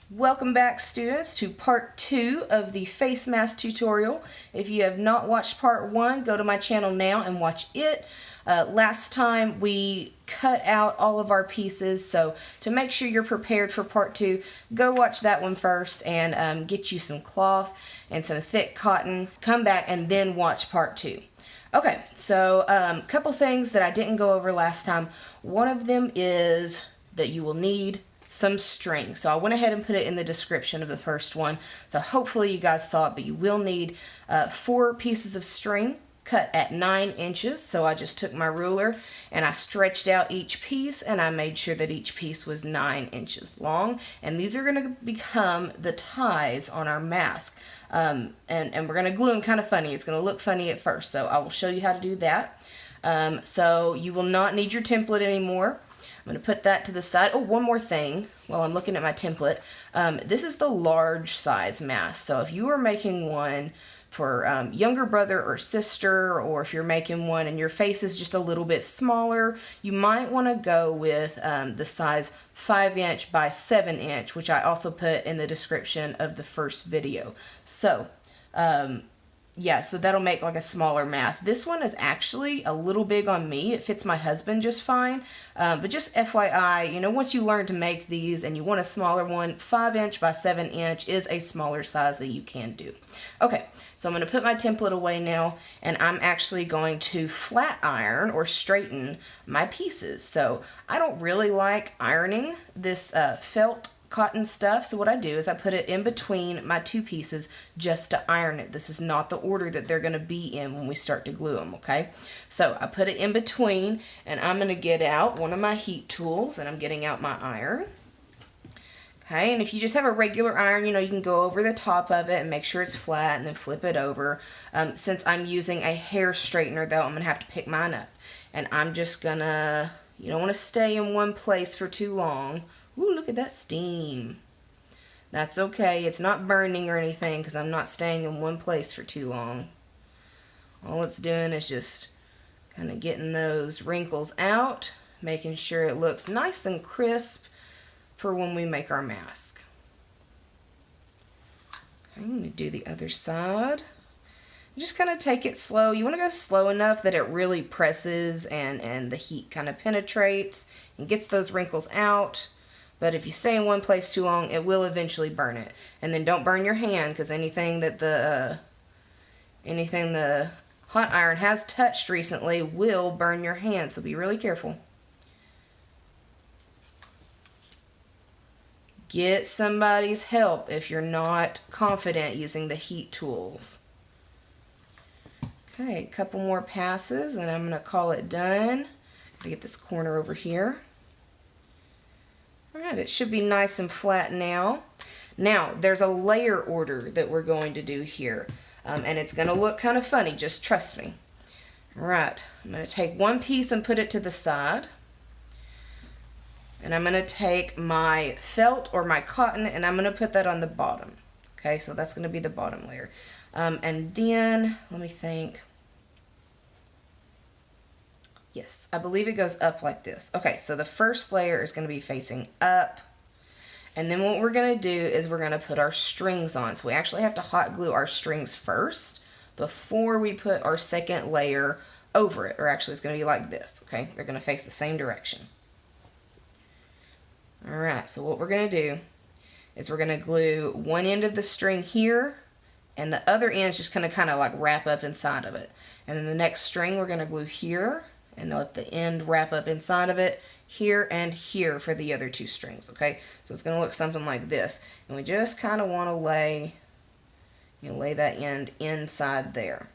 Welcome back, students, to part 2 of the face mask tutorial. If you have not watched part 1, go to my channel now and watch it. Last time we cut out all of our pieces, so to make sure you're prepared for part 2, go watch that one first and get you some cloth and some thick cotton. Come back and then watch part 2. Okay, so a couple things that I didn't go over last time. One of them is that you will need some string. So I went ahead and put it in the description of the first one. So hopefully you guys saw it, but you will need 4 pieces of string cut at 9 inches. So I just took my ruler and I stretched out each piece and I made sure that each piece was 9 inches long. And these are going to become the ties on our mask. And we're going to glue them kind of funny. It's going to look funny at first. So I will show you how to do that. So you will not need your template anymore. I'm going to put that to the side. Oh, one more thing while I'm looking at my template. This is the large size mask. So if you are making one for younger brother or sister, or if you're making one and your face is just a little bit smaller, you might want to go with the size 5" by 7", which I also put in the description of the first video. So, yeah, so that'll make like a smaller mask. This one is actually a little big on me. It fits my husband just fine. But just FYI, you know, once you learn to make these and you want a smaller one, 5" by 7" is a smaller size that you can do. Okay, so I'm going to put my template away now, and I'm actually going to flat iron or straighten my pieces. So I don't really like ironing this felt cotton stuff, so what I do is I put it in between my 2 pieces just to iron it. This is not the order that they're going to be in when we start to glue them, okay? So I put it in between, and I'm going to get out one of my heat tools, and I'm getting out my iron. Okay, and if you just have a regular iron, you know, you can go over the top of it and make sure it's flat and then flip it over. Since I'm using a hair straightener, though, I'm going to have to pick mine up. And I'm just going to, you don't want to stay in one place for too long. Ooh, look at that steam. That's okay. It's not burning or anything because I'm not staying in one place for too long. All it's doing is just kind of getting those wrinkles out, making sure it looks nice and crisp for when we make our mask. Okay, let me do the other side. Just kind of take it slow. You want to go slow enough that it really presses and the heat kind of penetrates and gets those wrinkles out. But if you stay in one place too long, it will eventually burn it. And then don't burn your hand, because anything the hot iron has touched recently will burn your hand. So be really careful. Get somebody's help if you're not confident using the heat tools. Okay, a couple more passes and I'm going to call it done. Gotta get this corner over here. Alright, it should be nice and flat now. Now, there's a layer order that we're going to do here. And it's going to look kind of funny, just trust me. Alright, I'm going to take one piece and put it to the side. And I'm going to take my felt or my cotton and I'm going to put that on the bottom. Okay, so that's going to be the bottom layer. And then, let me think. Yes, I believe it goes up like this. Okay, so the first layer is going to be facing up. And then what we're going to do is we're going to put our strings on. So we actually have to hot glue our strings first before we put our second layer over it. Or actually it's going to be like this, okay? They're going to face the same direction. Alright, so what we're going to do is we're going to glue one end of the string here, and the other end is just going to kind of like wrap up inside of it. And then the next string we're going to glue here, and let the end wrap up inside of it, here and here for the other 2 strings, okay? So it's going to look something like this. And we just kind of want to lay that end inside there.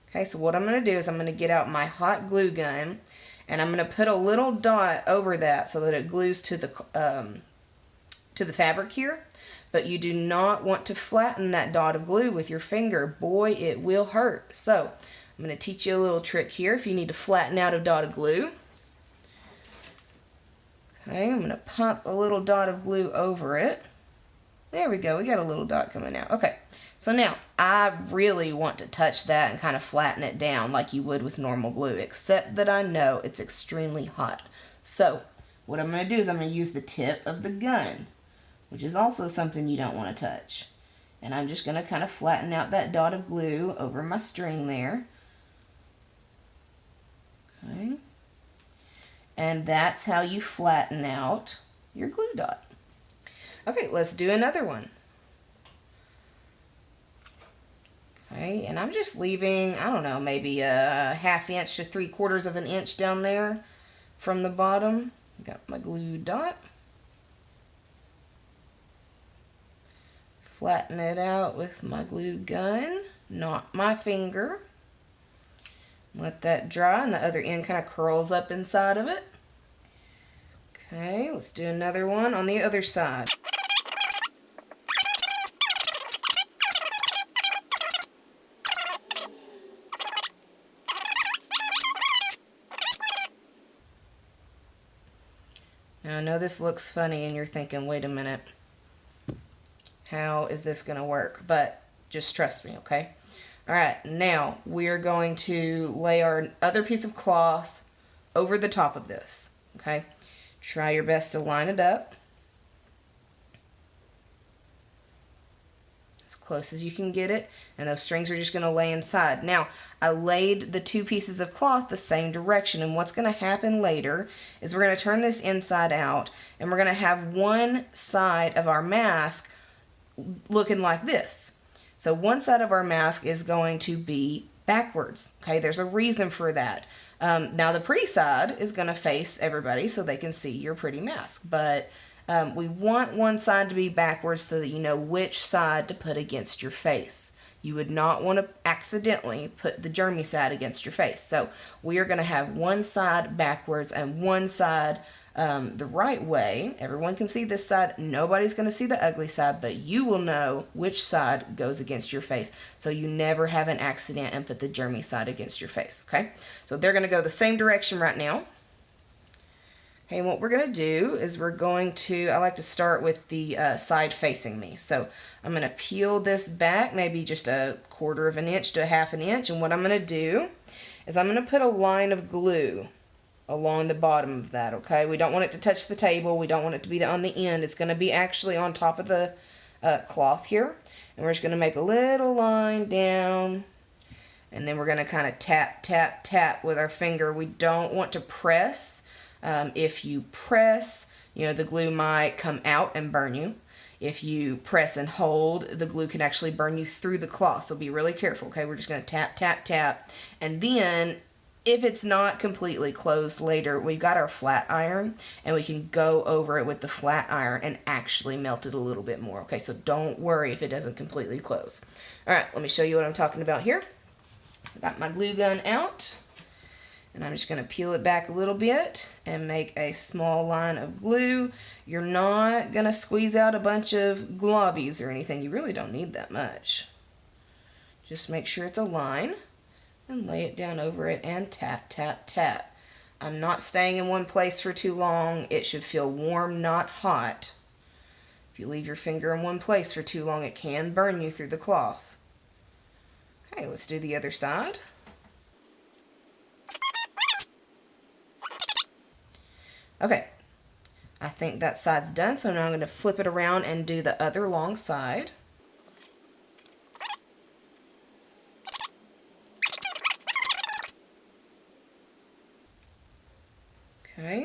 Okay, so what I'm going to do is I'm going to get out my hot glue gun, and I'm going to put a little dot over that so that it glues to the fabric here. But you do not want to flatten that dot of glue with your finger. Boy, it will hurt. So I'm going to teach you a little trick here if you need to flatten out a dot of glue. Okay, I'm going to pump a little dot of glue over it. There we go. We got a little dot coming out. Okay, so now I really want to touch that and kind of flatten it down like you would with normal glue, except that I know it's extremely hot. So what I'm going to do is I'm going to use the tip of the gun which is also something you don't want to touch. And I'm just going to kind of flatten out that dot of glue over my string there. Okay. And that's how you flatten out your glue dot. Okay, let's do another one. Okay, and I'm just leaving, I don't know, maybe a 1/2 inch to 3/4 of an inch down there from the bottom. Got my glue dot. Flatten it out with my glue gun, not my finger. Let that dry, and the other end kind of curls up inside of it. Okay, let's do another one on the other side. Now I know this looks funny and you're thinking, wait a minute, how is this going to work? But just trust me, okay? All right, now we're going to lay our other piece of cloth over the top of this, okay? Try your best to line it up as close as you can get it, and those strings are just going to lay inside. Now, I laid the two pieces of cloth the same direction, and what's going to happen later is we're going to turn this inside out, and we're going to have one side of our mask looking like this. So one side of our mask is going to be backwards. Okay, there's a reason for that. Now the pretty side is going to face everybody so they can see your pretty mask. But we want one side to be backwards so that you know which side to put against your face. You would not want to accidentally put the germy side against your face. So we are going to have one side backwards and one side the right way. Everyone can see this side. Nobody's going to see the ugly side, but you will know which side goes against your face. So you never have an accident and put the germy side against your face, okay? So they're going to go the same direction right now. Okay, and what we're going to do is we're going to, I like to start with the side facing me. So I'm going to peel this back maybe just 1/4 of an inch to 1/2 inch. And what I'm going to do is I'm going to put a line of glue along the bottom of that, okay? We don't want it to touch the table. We don't want it to be on the end. It's going to be actually on top of the cloth here. And we're just going to make a little line down. And then we're going to kind of tap, tap, tap with our finger. We don't want to press. If you press, you know, the glue might come out and burn you. If you press and hold, the glue can actually burn you through the cloth. So be really careful, okay? We're just going to tap, tap, tap. And then if it's not completely closed later, we've got our flat iron, and we can go over it with the flat iron and actually melt it a little bit more. Okay, so don't worry if it doesn't completely close. All right, let me show you what I'm talking about here. I got my glue gun out, and I'm just going to peel it back a little bit and make a small line of glue. You're not going to squeeze out a bunch of globbies or anything. You really don't need that much. Just make sure it's a line. And lay it down over it and tap, tap, tap. I'm not staying in one place for too long. It should feel warm, not hot. If you leave your finger in one place for too long, it can burn you through the cloth. Okay, let's do the other side. Okay, I think that side's done, so now I'm going to flip it around and do the other long side. Okay.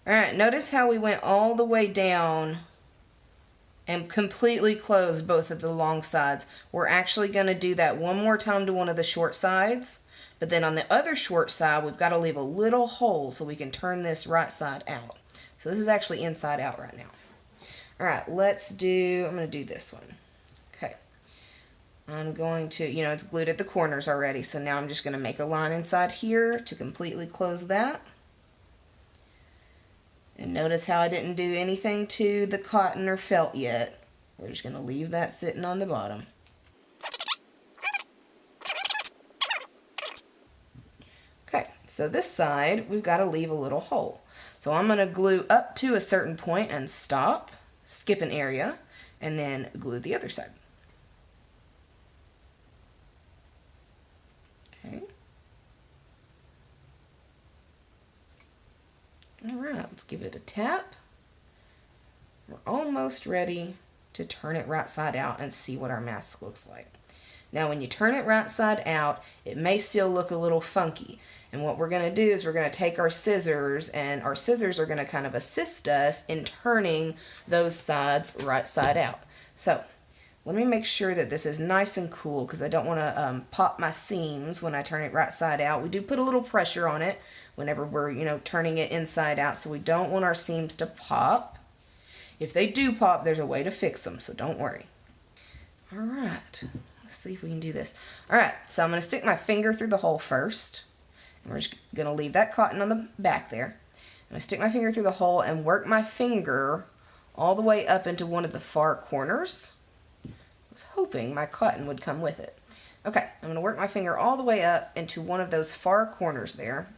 All right, notice how we went all the way down and completely closed both of the long sides. We're actually going to do that one more time to one of the short sides, but then on the other short side, we've got to leave a little hole so we can turn this right side out. So this is actually inside out right now. All right, I'm going to do this one. Okay. I'm going to, you know, it's glued at the corners already, so now I'm just going to make a line inside here to completely close that. And notice how I didn't do anything to the cotton or felt yet. We're just going to leave that sitting on the bottom. Okay, so this side, we've got to leave a little hole. So I'm going to glue up to a certain point and stop, skip an area, and then glue the other side. Okay. All right, let's give it a tap. We're almost ready to turn it right side out and see what our mask looks like. Now when you turn it right side out, it may still look a little funky. And what we're going to do is we're going to take our scissors, and our scissors are going to kind of assist us in turning those sides right side out. So let me make sure that this is nice and cool, because I don't want to pop my seams when I turn it right side out. We do put a little pressure on it whenever we're, turning it inside out, so we don't want our seams to pop. If they do pop, there's a way to fix them, so don't worry. All right, let's see if we can do this. All right, so I'm going to stick my finger through the hole first. And we're just going to leave that cotton on the back there. I'm going to stick my finger through the hole and work my finger all the way up into one of the far corners. I was hoping my cotton would come with it. Okay, I'm going to work my finger all the way up into one of those far corners there.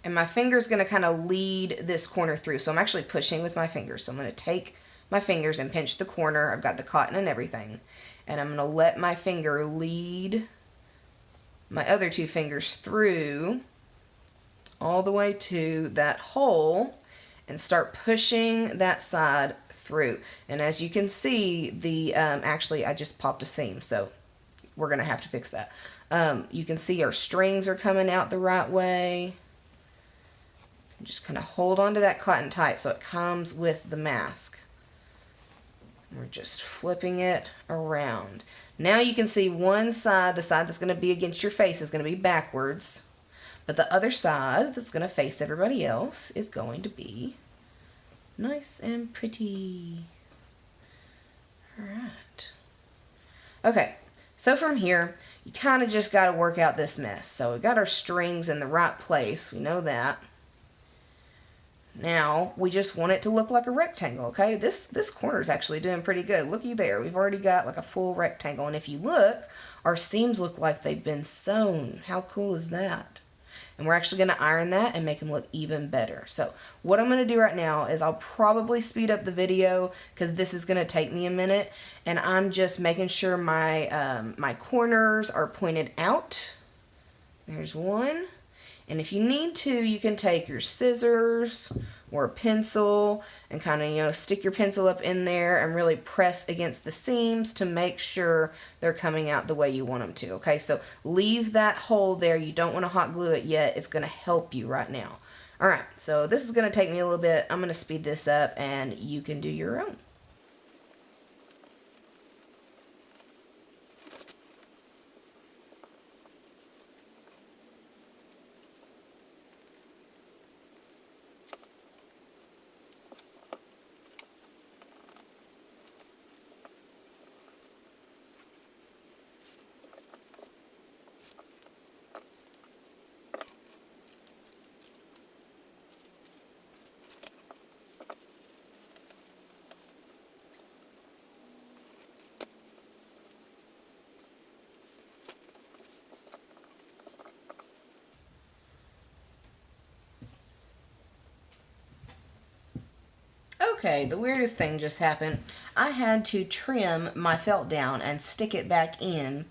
And my finger's going to kind of lead this corner through. So I'm actually pushing with my fingers. So I'm going to take my fingers and pinch the corner. I've got the cotton and everything. And I'm going to let my finger lead my other two fingers through all the way to that hole and start pushing that side through. And as you can see, actually I just popped a seam, so we're gonna have to fix that. You can see our strings are coming out the right way. Just kind of hold on to that cotton tight so it comes with the mask. We're just flipping it around. Now you can see one side, the side that's going to be against your face, is going to be backwards. But the other side that's going to face everybody else is going to be nice and pretty. Alright. Okay, so from here, you kind of just got to work out this mess. So we've got our strings in the right place. We know that. Now, we just want it to look like a rectangle, okay? This corner is actually doing pretty good. Looky there. We've already got like a full rectangle. And if you look, our seams look like they've been sewn. How cool is that? And we're actually going to iron that and make them look even better. So what I'm going to do right now is I'll probably speed up the video because this is going to take me a minute. And I'm just making sure my, my corners are pointed out. There's one. And if you need to, you can take your scissors or a pencil and kind of, stick your pencil up in there and really press against the seams to make sure they're coming out the way you want them to. Okay, so leave that hole there. You don't want to hot glue it yet. It's going to help you right now. All right, so this is going to take me a little bit. I'm going to speed this up and you can do your own. Okay, the weirdest thing just happened. I had to trim my felt down and stick it back in.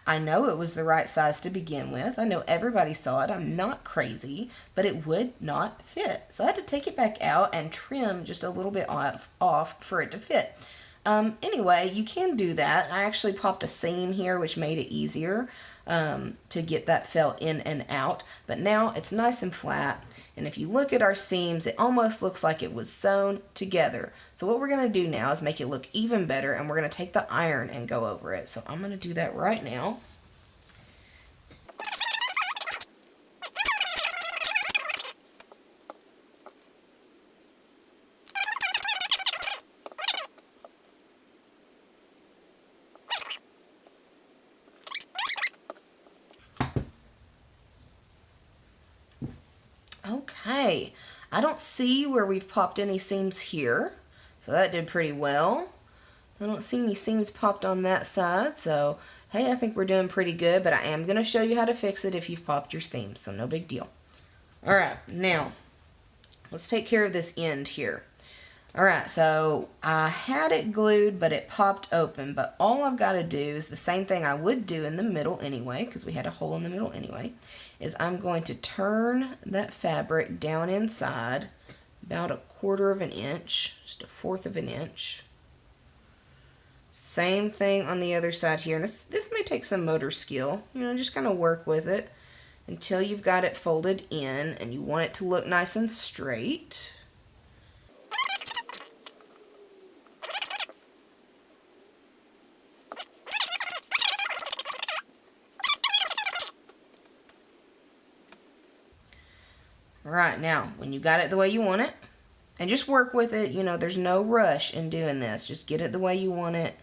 I know it was the right size to begin with. I know everybody saw it. I'm not crazy, but it would not fit. So I had to take it back out and trim just a little bit off for it to fit. Anyway, you can do that. I actually popped a seam here, which made it easier to get that felt in and out. But now it's nice and flat. And if you look at our seams, it almost looks like it was sewn together. So what we're going to do now is make it look even better, and we're going to take the iron and go over it. So I'm going to do that right now. Okay, I don't see where we've popped any seams here, so that did pretty well. I don't see any seams popped on that side, so hey, I think we're doing pretty good, but I am going to show you how to fix it if you've popped your seams, so no big deal. Alright, now, let's take care of this end here. Alright, so I had it glued, but it popped open, but all I've got to do is the same thing I would do in the middle anyway, because we had a hole in the middle anyway, is I'm going to turn that fabric down inside, about 1/4 of an inch, just 1/4 of an inch. Same thing on the other side here. And this may take some motor skill, you know, just kind of work with it until you've got it folded in and you want it to look nice and straight. All right, now when you got it the way you want it, and just work with it, you know, there's no rush in doing this. Just get it the way you want it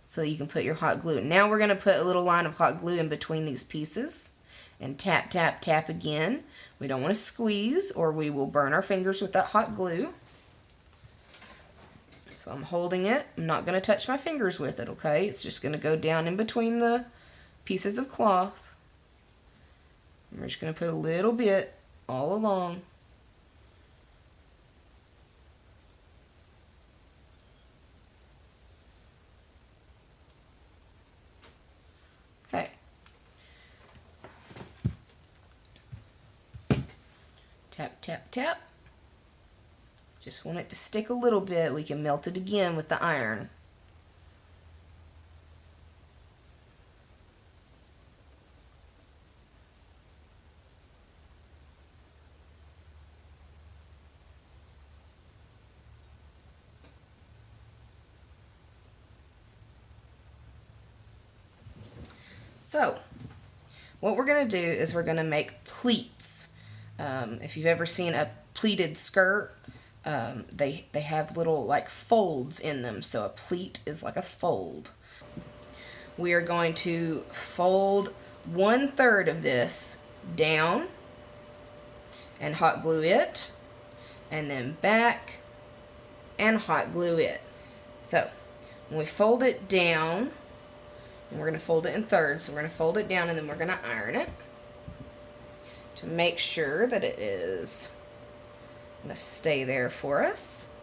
so you can put your hot glue. Now we're going to put a little line of hot glue in between these pieces and tap, tap, tap again. We don't want to squeeze or we will burn our fingers with that hot glue. So I'm holding it. I'm not going to touch my fingers with it, okay? It's just going to go down in between the pieces of cloth. And we're just going to put a little bit all along. Okay. Tap, tap, tap. Just want it to stick a little bit. We can melt it again with the iron. So, what we're going to do is we're going to make pleats. If you've ever seen a pleated skirt, they have little like folds in them. So a pleat is like a fold. We are going to fold 1/3 of this down and hot glue it, and then back and hot glue it. So when we fold it down, and we're going to fold it in thirds, so we're going to fold it down and then we're going to iron it to make sure that it is going to stay there for us.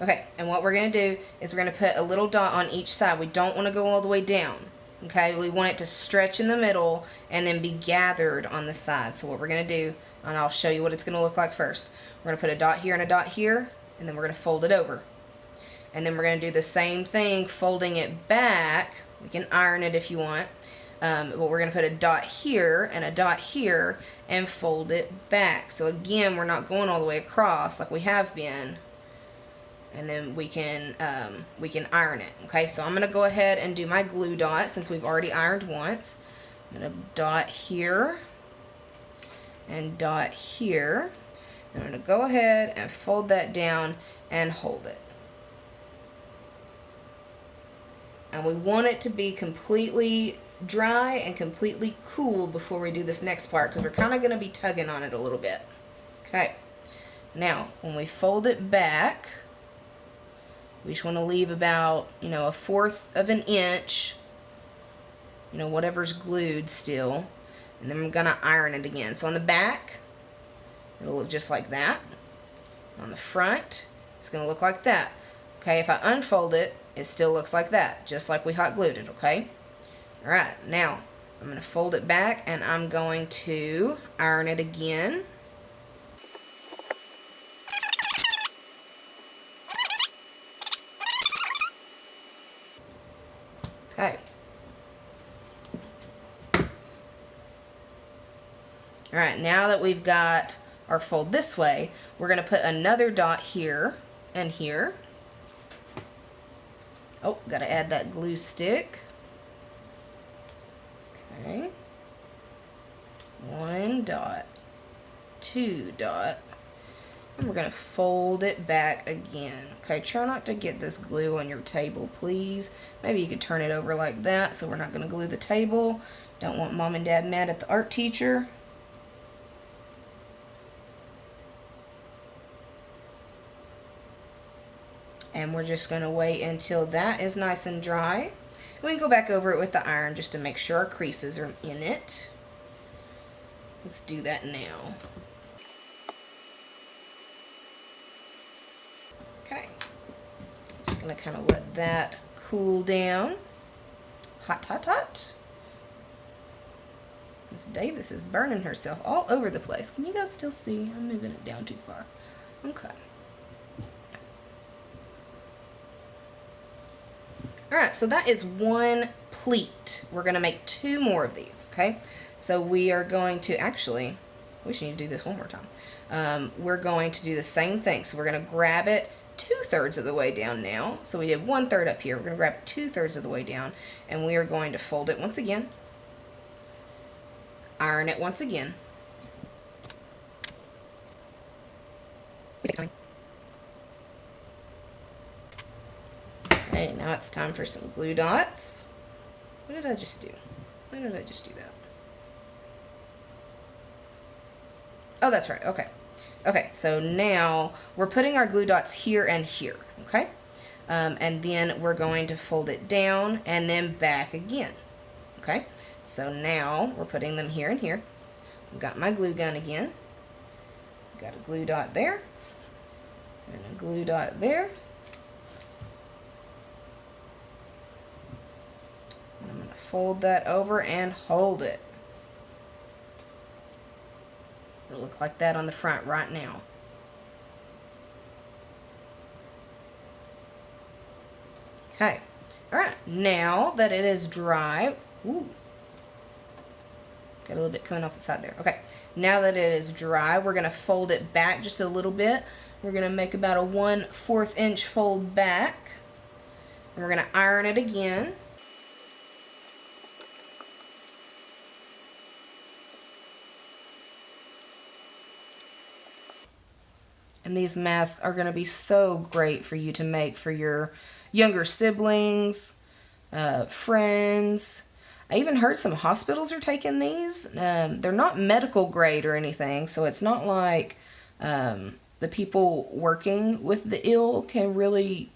Okay, and what we're going to do is we're going to put a little dot on each side. We don't want to go all the way down. Okay, we want it to stretch in the middle and then be gathered on the side. So what we're going to do, and I'll show you what it's going to look like first. We're going to put a dot here and a dot here, and then we're going to fold it over. And then we're going to do the same thing, folding it back. We can iron it if you want. But we're going to put a dot here and a dot here and fold it back. So again, we're not going all the way across like we have been. And then we can iron it. Okay, so I'm going to go ahead and do my glue dot since we've already ironed once. I'm going to dot here and dot here. I'm going to go ahead and fold that down and hold it. And we want it to be completely dry and completely cool before we do this next part, because we're kind of going to be tugging on it a little bit. Okay, now when we fold it back, we just want to leave about, you know, 1/4 of an inch, you know, whatever's glued still. And then I'm going to iron it again. So on the back, it'll look just like that. On the front, it's going to look like that. Okay, if I unfold it, it still looks like that, just like we hot glued it, okay? Alright, now I'm going to fold it back and I'm going to iron it again. Okay. Alright, now that we've got our fold this way, we're going to put another dot here and here. Oh, got to add that glue stick. Okay. 1 dot, 2 dot, and we're going to fold it back again. Okay, try not to get this glue on your table, please. Maybe you could turn it over like that so we're not going to glue the table. Don't want mom and dad mad at the art teacher. And we're just going to wait until that is nice and dry. We can go back over it with the iron just to make sure our creases are in it. Let's do that now. Okay. Just going to kind of let that cool down. Hot, hot, hot. Miss Davis is burning herself all over the place. Can you guys still see? I'm moving it down too far. Okay. Alright, so that is one pleat. We're going to make 2 more of these, okay? So we are going to, actually, we should need to do this one more time. We're going to do the same thing. So we're going to grab it 2/3 of the way down now. So we did 1/3 up here. We're going to grab 2/3 of the way down, and we are going to fold it once again. Iron it once again. Okay, now it's time for some glue dots. What did I just do? Why did I just do that? Oh, that's right. Okay. Okay, so now we're putting our glue dots here and here, okay? And then we're going to fold it down and then back again, okay? So now we're putting them here and here. I've got my glue gun again. Got a glue dot there and a glue dot there. And I'm going to fold that over and hold it. It'll look like that on the front right now. Okay. Alright, now that it is dry, ooh, got a little bit coming off the side there. Okay, now that it is dry, we're going to fold it back just a little bit. We're going to make about a 1/4 inch fold back. And we're going to iron it again. And these masks are going to be so great for you to make for your younger siblings, friends. I even heard some hospitals are taking these. They're not medical grade or anything, so it's not like the people working with the ill can really,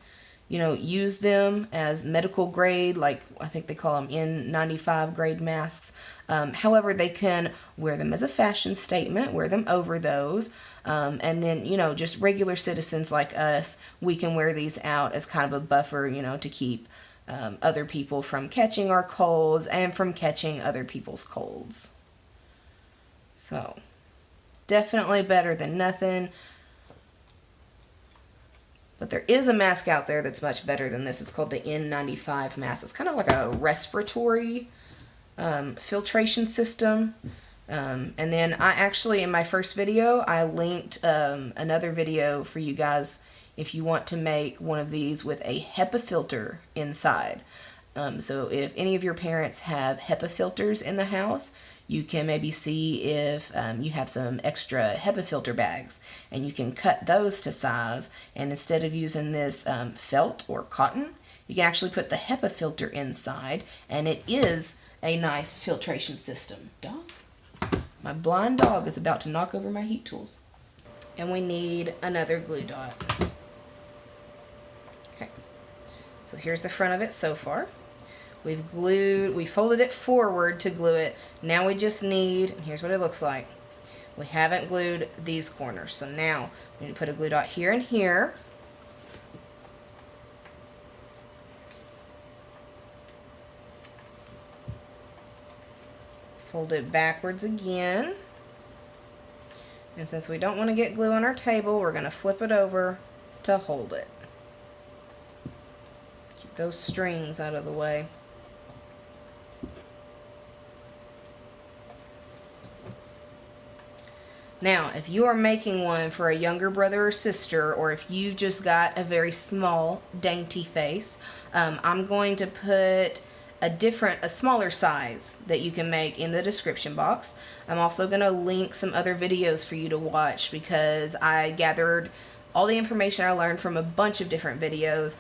use them as medical grade, like I think they call them N95 grade masks. However, they can wear them as a fashion statement, wear them over those. And then, just regular citizens like us, we can wear these out as kind of a buffer, to keep other people from catching our colds and from catching other people's colds. So, definitely better than nothing. But there is a mask out there that's much better than this. It's called the N95 mask. It's kind of like a respiratory filtration system. And then I actually, in my first video, I linked another video for you guys if you want to make one of these with a HEPA filter inside. So if any of your parents have HEPA filters in the house, you can maybe see if you have some extra HEPA filter bags, and you can cut those to size, and instead of using this felt or cotton, you can actually put the HEPA filter inside, and it is a nice filtration system. Dog? My blind dog is about to knock over my heat tools. And we need another glue dot. Okay, so here's the front of it so far. We folded it forward to glue it. Now we just need, here's what it looks like. We haven't glued these corners. So now we need to put a glue dot here and here. Fold it backwards again. And since we don't want to get glue on our table, we're going to flip it over to hold it. Keep those strings out of the way. Now, if you are making one for a younger brother or sister, or if you just got a very small, dainty face, I'm going to put a smaller size that you can make in the description box. I'm also going to link some other videos for you to watch because I gathered all the information I learned from a bunch of different videos.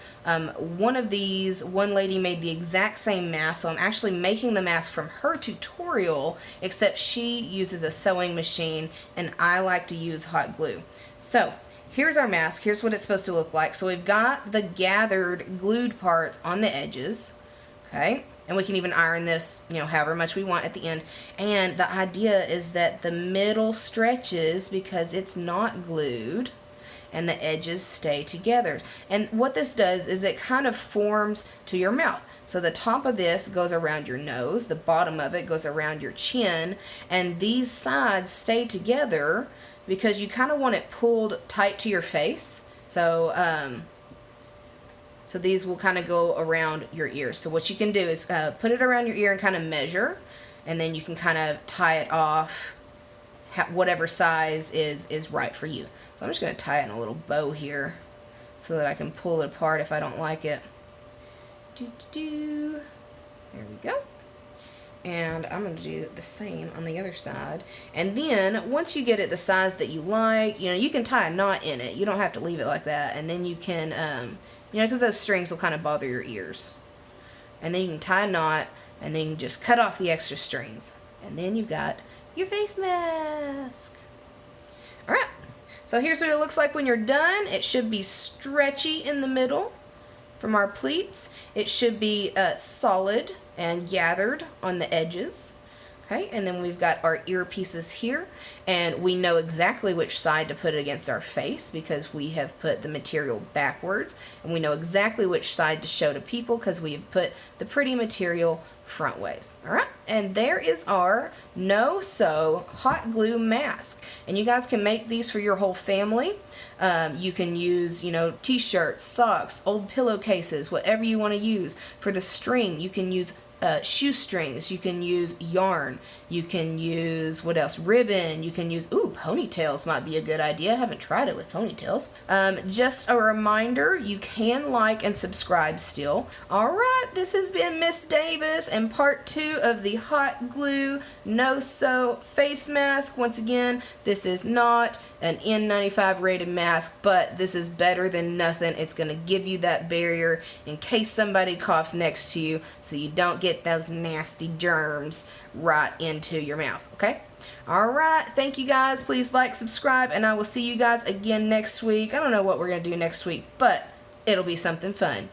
One of these, one lady made the exact same mask, so I'm actually making the mask from her tutorial, except she uses a sewing machine and I like to use hot glue. So here's our mask. Here's what it's supposed to look like. So we've got the gathered glued parts on the edges, okay? And we can even iron this, however much we want at the end. And the idea is that the middle stretches because it's not glued. and the edges stay together. And what this does is it kind of forms to your mouth. So the top of this goes around your nose, the bottom of it goes around your chin, and these sides stay together because you kind of want it pulled tight to your face. So so these will kind of go around your ears. So what you can do is put it around your ear and kind of measure, and then you can kind of tie it off whatever size is right for you. So I'm just going to tie it in a little bow here so that I can pull it apart if I don't like it. There we go. And I'm going to do the same on the other side. And then once you get it the size that you like, you know, you can tie a knot in it. You don't have to leave it like that. And then you can, you know, because those strings will kind of bother your ears. And then you can tie a knot, and then you can just cut off the extra strings. And then you've got your face mask. Alright, so here's what it looks like when you're done. It should be stretchy in the middle from our pleats. It should be solid and gathered on the edges. Okay, and then we've got our earpieces here, and we know exactly which side to put it against our face because we have put the material backwards, and we know exactly which side to show to people because we have put the pretty material front ways. Alright, and there is our no-sew hot glue mask, and you guys can make these for your whole family. You can use, you know, t-shirts, socks, old pillowcases, whatever you want to use. For the string, you can use shoestrings, you can use yarn, you can use, what else, ribbon, you can use, ooh, ponytails might be a good idea. I haven't tried it with ponytails. Just a reminder, you can like and subscribe still. Alright, this has been Miss Davis and part 2 of the hot glue no-sew face mask. Once again, this is not an N95 rated mask, but this is better than nothing. It's going to give you that barrier in case somebody coughs next to you so you don't get those nasty germs right into your mouth, okay? Alright, thank you guys. Please like, subscribe, and I will see you guys again next week. I don't know what we're going to do next week, but it'll be something fun.